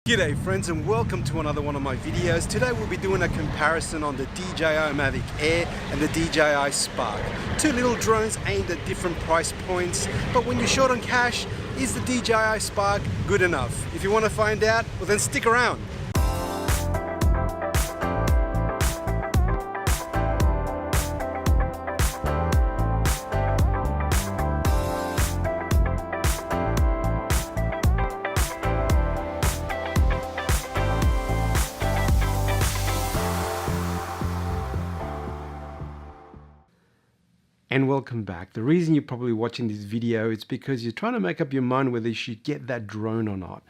G'day friends and welcome to another one of my videos. Today we'll be doing a comparison on the DJI Mavic Air and the DJI Spark. Two little drones aimed at different price points, but when you're short on cash, is the DJI Spark good enough? If you want to find out, well then stick around. And welcome back. The reason you're probably watching this video is because you're trying to make up your mind whether you should get that drone or not.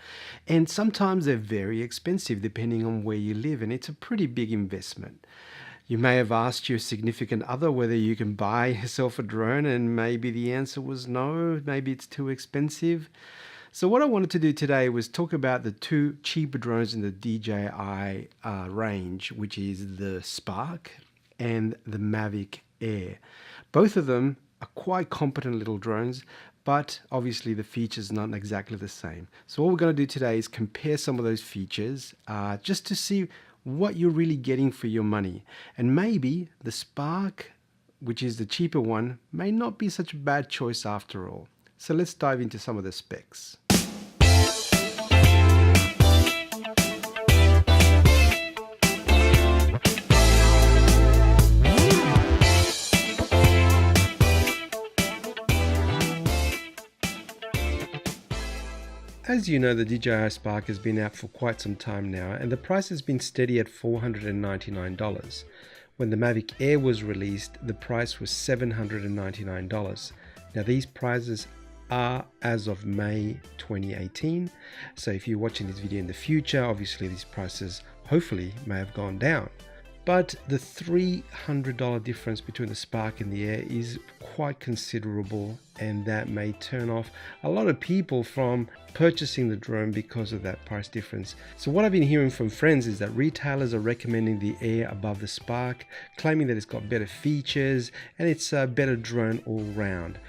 And sometimes they're very expensive depending on where you live, and it's a pretty big investment. You may have asked your significant other whether you can buy yourself a drone, and maybe the answer was no, maybe it's too expensive. So what I wanted to do today was talk about the two cheaper drones in the DJI range, which is the Spark and the Mavic Air. Both of them are quite competent little drones, but obviously the features are not exactly the same. So what we're going to do today is compare some of those features just to see what you're really getting for your money. And maybe the Spark, which is the cheaper one, may not be such a bad choice after all. So let's dive into some of the specs. As you know, the DJI Spark has been out for quite some time now, and the price has been steady at $499. When the Mavic Air was released, the price was $799. Now these prices are as of May 2018, so if you're watching this video in the future, obviously these prices hopefully may have gone down. But the $300 difference between the Spark and the Air is quite considerable, and that may turn off a lot of people from purchasing the drone because of that price difference. So what I've been hearing from friends is that retailers are recommending the Air above the Spark, claiming that it's got better features and it's a better drone all round.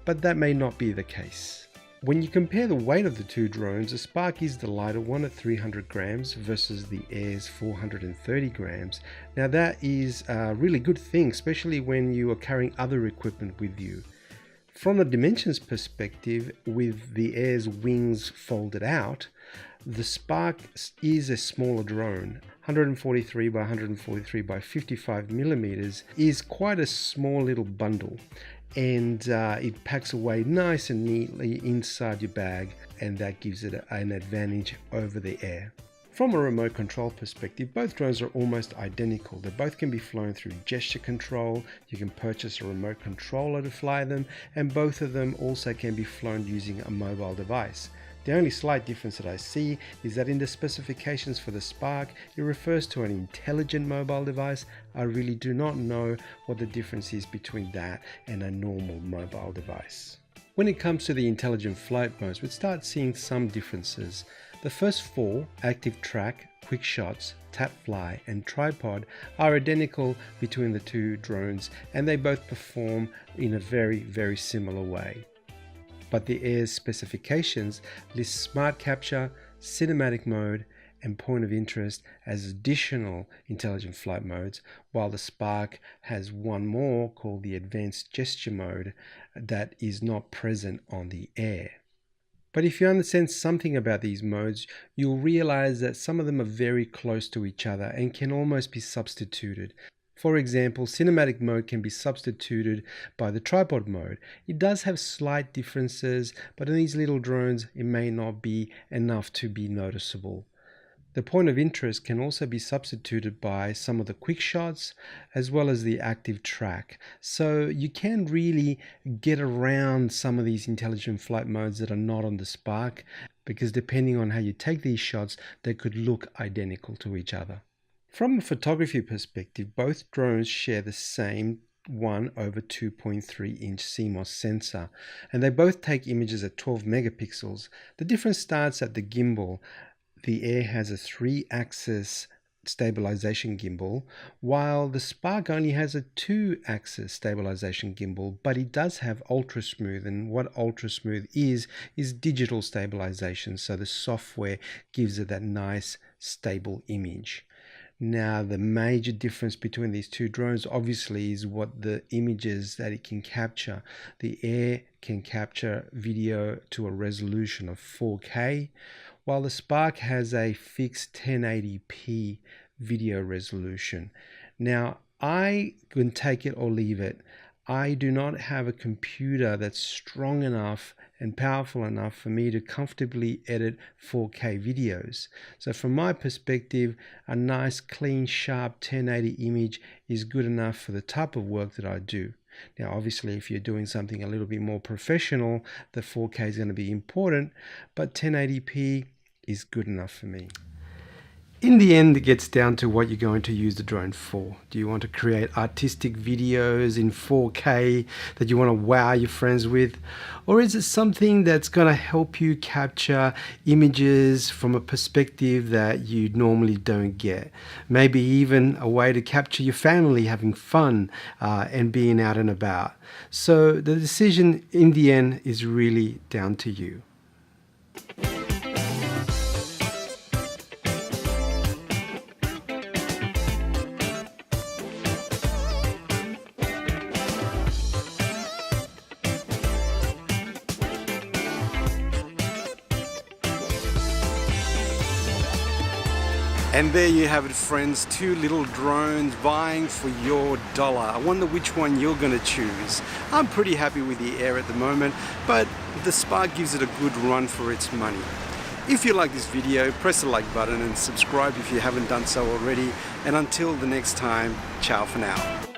But that may not be the case. When you compare the weight of the two drones, the Spark is the lighter one at 300 grams versus the Air's 430 grams. Now that is a really good thing, especially when you are carrying other equipment with you. From a dimensions perspective, with the Air's wings folded out, the Spark is a smaller drone. 143 by 143 by 55 millimeters is quite a small little bundle, and it packs away nice and neatly inside your bag, and that gives it an advantage over the Air. From a remote control perspective, both drones are almost identical. They both can be flown through gesture control. You can purchase a remote controller to fly them, and both of them also can be flown using a mobile device. The only slight difference that I see is that in the specifications for the Spark, it refers to an intelligent mobile device. I really do not know what the difference is between that and a normal mobile device. When it comes to the intelligent flight modes, we start seeing some differences. The first four, active track, quick shots, tap fly and tripod, are identical between the two drones, and they both perform in a very similar way. But the Air's specifications list smart capture, cinematic mode and point of interest as additional intelligent flight modes, while the Spark has one more called the advanced gesture mode that is not present on the Air. But if you understand something about these modes, you'll realize that some of them are very close to each other and can almost be substituted. For example, cinematic mode can be substituted by the tripod mode. It does have slight differences, but in these little drones, it may not be enough to be noticeable. The point of interest can also be substituted by some of the quick shots as well as the active track. So you can really get around some of these intelligent flight modes that are not on the Spark, because depending on how you take these shots, they could look identical to each other. From a photography perspective, both drones share the same 1/2.3 inch CMOS sensor, and they both take images at 12 megapixels. The difference starts at the gimbal. The Air has a 3-axis stabilization gimbal, while the Spark only has a 2-axis stabilization gimbal, but it does have ultra smooth, and what ultra smooth is digital stabilization, so the software gives it that nice stable image. Now, the major difference between these two drones obviously is what the images that it can capture. The Air can capture video to a resolution of 4K, while the Spark has a fixed 1080p video resolution. Now, I can take it or leave it. I do not have a computer that's strong enough and powerful enough for me to comfortably edit 4K videos. So from my perspective, a nice, clean, sharp 1080 image is good enough for the type of work that I do. Now, obviously, if you're doing something a little bit more professional, the 4K is going to be important, but 1080p is good enough for me. In the end, it gets down to what you're going to use the drone for. Do you want to create artistic videos in 4K that you want to wow your friends with? Or is it something that's going to help you capture images from a perspective that you normally don't get? Maybe even a way to capture your family having fun and being out and about. So the decision in the end is really down to you. And there you have it, friends, 2 little drones vying for your dollar. I wonder which one you're going to choose. I'm pretty happy with the Air at the moment, but the Spark gives it a good run for its money. If you like this video, press the like button and subscribe if you haven't done so already. And until the next time, ciao for now.